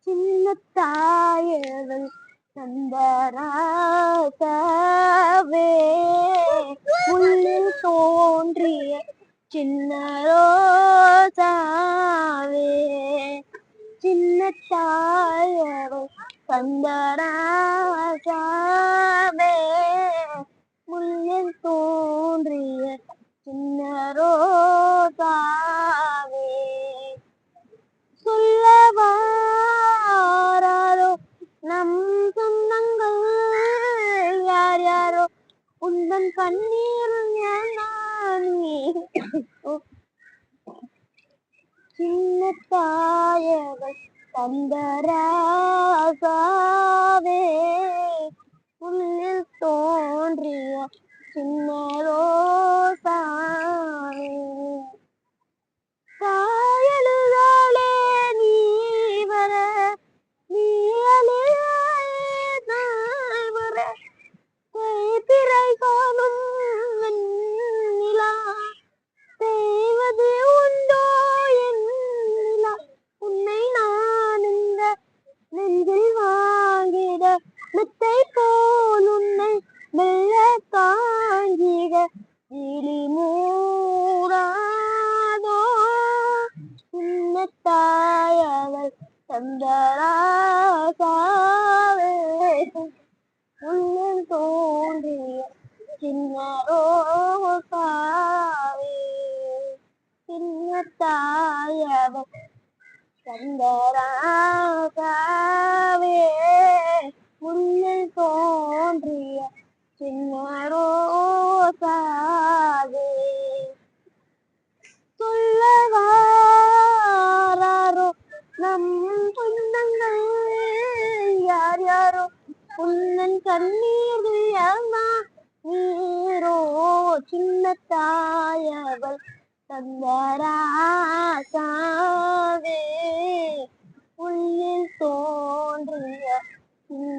சின்ன தாயவள் சந்தராசவே உள்ளில் தோன்றிய சின்ன ரோசாவே சின்ன தாயவள் சந்தராசவே உள்ளில் தோன்றிய சின்ன ரோசாவே சொல்லவாரோ நம் சொந்தங்கள் யார் யாரோ உந்தன் கண்ணீர் நானே சின்ன தாயவள் தந்தராசாவே உள்ளில் தோன்றிய சின்ன ரோசாவே தாயழுதாலே நீ வர நீ அழுதாலே நான் வர தேய்பிறை காணும் வெண்ணிலா தேவது உண்டோ என் நிலா உன்னை நான் இந்த நெஞ்சில் வாங்கிட மெத்தை போல் உன்னை மெல்ல தாங்கிட விழி மூடாதோ சின்ன தாயவள் சந்தராசாவே உள்ளம் தோன்றிய சின்ன ரோசாவே சின்ன தாயவள் சந்தராசாவே உள்ளம் தோன்றிய சின்ன ரோசாவே சொல்லவாரோ நம் சொந்தங்கள் யார் யாரோ உன்னன் கண்ணீர் நீரோ சின்ன தாயவள் தந்தராசாவே உள்ளில் தோன்றிய சின்ன